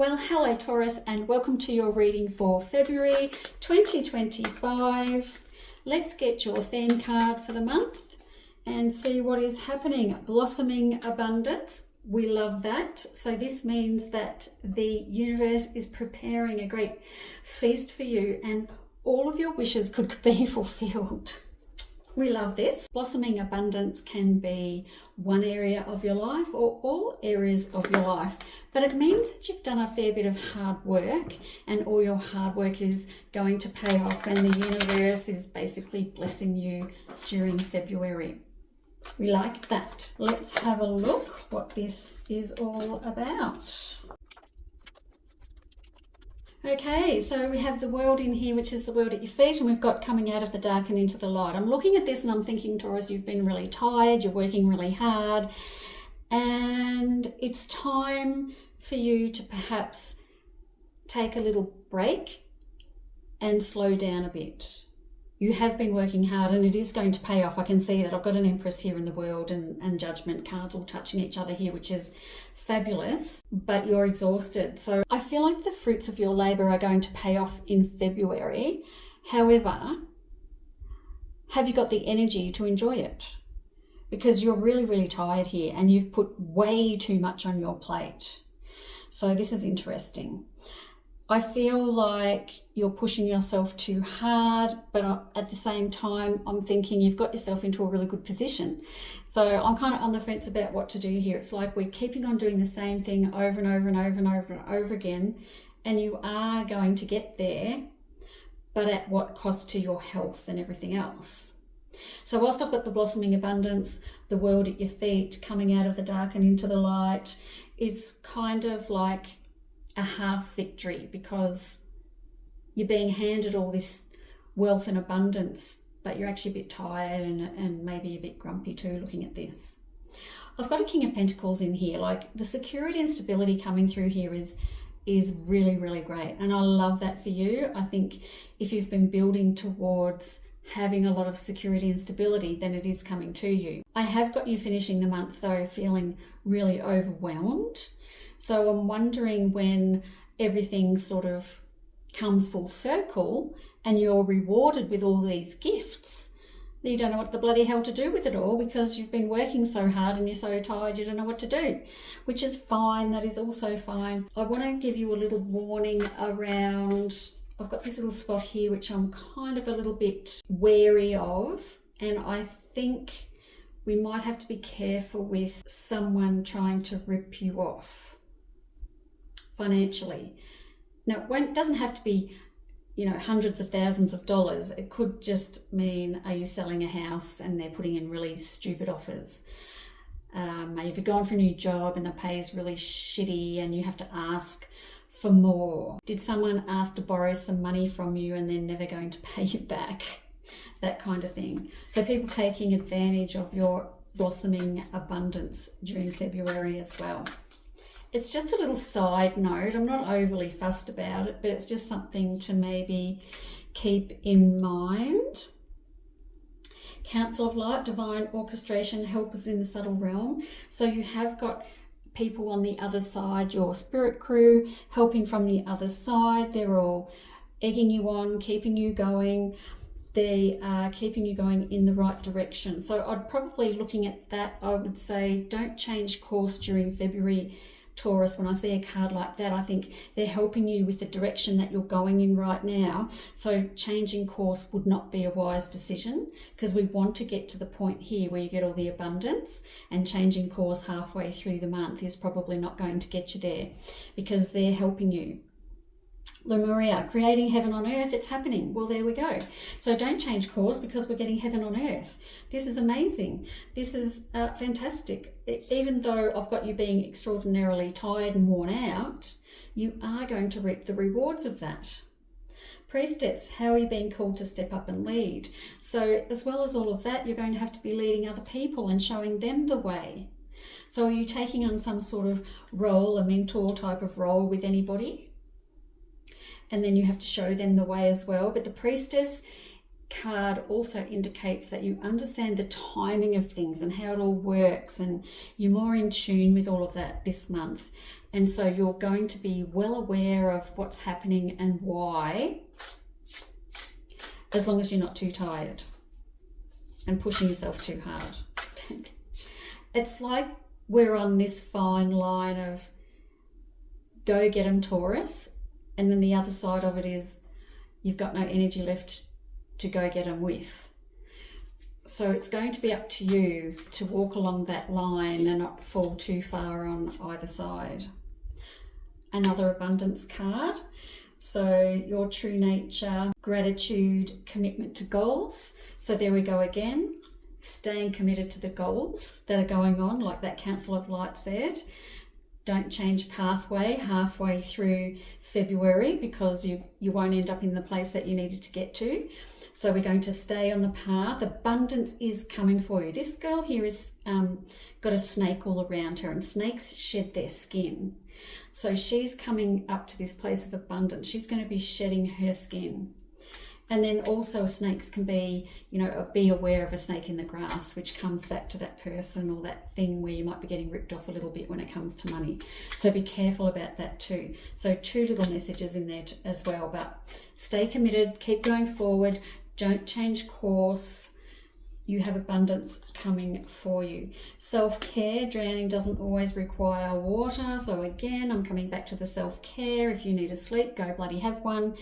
Well, hello Taurus, and welcome to your reading for February 2025. Let's get your theme card for the month and see what is happening. Blossoming abundance. We love that. So this means that the universe is preparing a great feast for you and all of your wishes could be fulfilled. We love this. Blossoming abundance can be one area of your life or all areas of your life, but it means that you've done a fair bit of hard work and all your hard work is going to pay off and the universe is basically blessing you during February. We like that. Let's have a look what this is all about. Okay, so we have the world in here, which is the world at your feet, and we've got coming out of the dark and into the light. I'm looking at this and I'm thinking, Taurus, you've been really tired, you're working really hard, and it's time for you to perhaps take a little break and slow down a bit. You have been working hard and it is going to pay off. I can see that. I've got an Empress here in the world and Judgment cards all touching each other here, which is fabulous, but you're exhausted. So I feel like the fruits of your labor are going to pay off in February. However, have you got the energy to enjoy it? Because you're really, really tired here and you've put way too much on your plate. So this is interesting. I feel like you're pushing yourself too hard, but at the same time, I'm thinking you've got yourself into a really good position. So I'm kind of on the fence about what to do here. It's like we're keeping on doing the same thing over and over and over and over and over again, and you are going to get there, but at what cost to your health and everything else. So whilst I've got the blossoming abundance, the world at your feet, coming out of the dark and into the light, is kind of like a half victory because you're being handed all this wealth and abundance, but you're actually a bit tired and maybe a bit grumpy too looking at this. I've got a King of Pentacles in here. Like the security and stability coming through here is really, really great. And I love that for you. I think if you've been building towards having a lot of security and stability, then it is coming to you. I have got you finishing the month though feeling really overwhelmed. So I'm wondering when everything sort of comes full circle and you're rewarded with all these gifts, you don't know what the bloody hell to do with it all because you've been working so hard and you're so tired you don't know what to do, which is fine. That is also fine. I want to give you a little warning around, I've got this little spot here which I'm kind of a little bit wary of, and I think we might have to be careful with someone trying to rip you off financially. Now, it doesn't have to be, hundreds of thousands of dollars. It could just mean, are you selling a house and they're putting in really stupid offers? Have you gone for a new job and the pay is really shitty and you have to ask for more? Did someone ask to borrow some money from you and they're never going to pay you back? That kind of thing. So people taking advantage of your blossoming abundance during February as well. It's just a little side note. I'm not overly fussed about it, but it's just something to maybe keep in mind. Council of Light, divine orchestration, helpers in the subtle realm. So you have got people on the other side, your spirit crew, helping from the other side. They're all egging you on, keeping you going. They are keeping you going in the right direction. So I'd probably, looking at that, I would say don't change course during February, Taurus. When I see a card like that, I think they're helping you with the direction that you're going in right now. So changing course would not be a wise decision because we want to get to the point here where you get all the abundance, and changing course halfway through the month is probably not going to get you there because they're helping you. Lemuria, creating heaven on earth, it's happening. Well, there we go. So don't change course because we're getting heaven on earth. This is amazing. This is fantastic. Even though I've got you being extraordinarily tired and worn out, you are going to reap the rewards of that. Priestess, how are you being called to step up and lead? So as well as all of that, you're going to have to be leading other people and showing them the way. So are you taking on some sort of role, a mentor type of role with anybody? And then you have to show them the way as well. But the Priestess card also indicates that you understand the timing of things and how it all works, and you're more in tune with all of that this month. And so you're going to be well aware of what's happening and why, as long as you're not too tired and pushing yourself too hard. It's like we're on this fine line of go get 'em, Taurus, and then the other side of it is you've got no energy left to go get 'em with. So it's going to be up to you to walk along that line and not fall too far on either side. Another abundance card. So your true nature, gratitude, commitment to goals. So there we go again, staying committed to the goals that are going on, like that Council of Light said. Don't change pathway halfway through February, because you won't end up in the place that you needed to get to. So we're going to stay on the path. Abundance is coming for you. This girl here is got a snake all around her, and snakes shed their skin. So she's coming up to this place of abundance. She's going to be shedding her skin. And then also snakes can be, be aware of a snake in the grass, which comes back to that person or that thing where you might be getting ripped off a little bit when it comes to money. So be careful about that too. So 2 little messages in there as well, but stay committed, keep going forward, don't change course. You have abundance coming for you. Self-care, drowning doesn't always require water. So again, I'm coming back to the self-care. If you need a sleep, go bloody have one.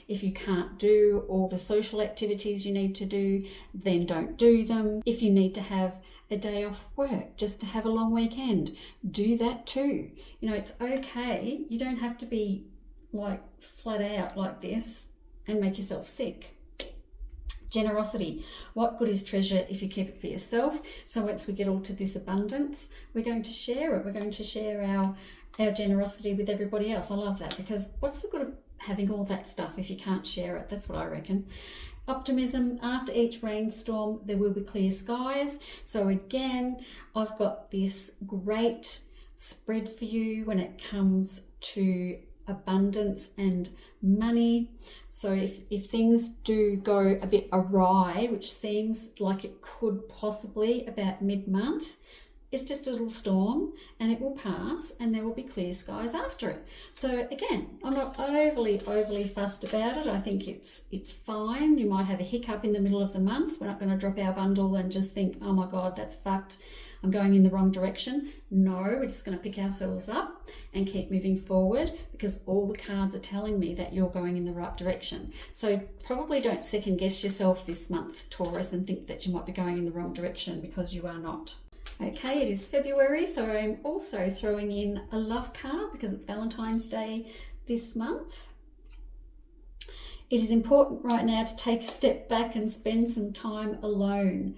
If you can't do all the social activities you need to do, then don't do them. If you need to have a day off work just to have a long weekend, do that too. It's okay. You don't have to be like flat out like this and make yourself sick. Generosity. What good is treasure if you keep it for yourself? So once we get all to this abundance, we're going to share it. We're going to share our generosity with everybody else. I love that, because what's the good of having all that stuff if you can't share it? That's what I reckon. Optimism. After each rainstorm, there will be clear skies. So again, I've got this great spread for you when it comes to abundance and money. So if things do go a bit awry, which seems like it could possibly about mid-month, it's just a little storm and it will pass, and there will be clear skies after it. So again, I'm not overly fussed about it. I think it's fine. You might have a hiccup in the middle of the month. We're not going to drop our bundle and just think, oh my God, that's fucked, I'm going in the wrong direction. No, we're just going to pick ourselves up and keep moving forward, because all the cards are telling me that you're going in the right direction. So probably don't second guess yourself this month, Taurus, and think that you might be going in the wrong direction, because you are not. Okay, it is February, so I'm also throwing in a love card because it's Valentine's Day this month. It is important right now to take a step back and spend some time alone.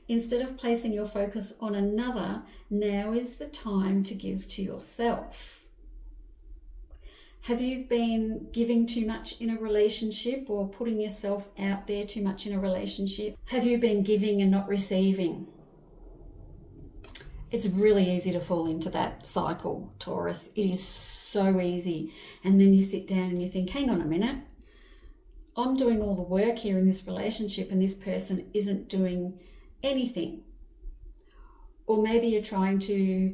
Instead of placing your focus on another, now is the time to give to yourself. Have you been giving too much in a relationship, or putting yourself out there too much in a relationship? Have you been giving and not receiving? It's really easy to fall into that cycle, Taurus. It is so easy. And then you sit down and you think, hang on a minute, I'm doing all the work here in this relationship and this person isn't doing anything. Or maybe you're trying to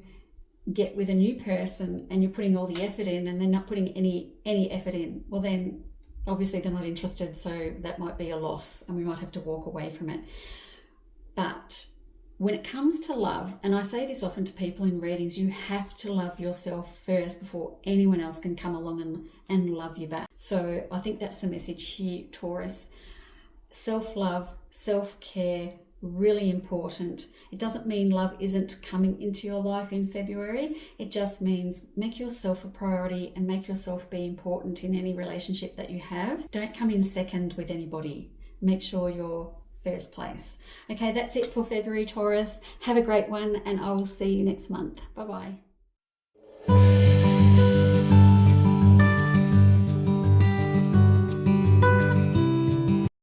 get with a new person and you're putting all the effort in and they're not putting any effort in. Well, then obviously they're not interested, so that might be a loss and we might have to walk away from it. But when it comes to love, and I say this often to people in readings, you have to love yourself first before anyone else can come along and love you back. So I think that's the message here, Taurus. Self-love, self-care, really important. It doesn't mean love isn't coming into your life in February. It just means make yourself a priority and make yourself be important in any relationship that you have. Don't come in second with anybody. Make sure you're first place. Okay, that's it for February, Taurus. Have a great one, and I will see you next month. Bye-bye.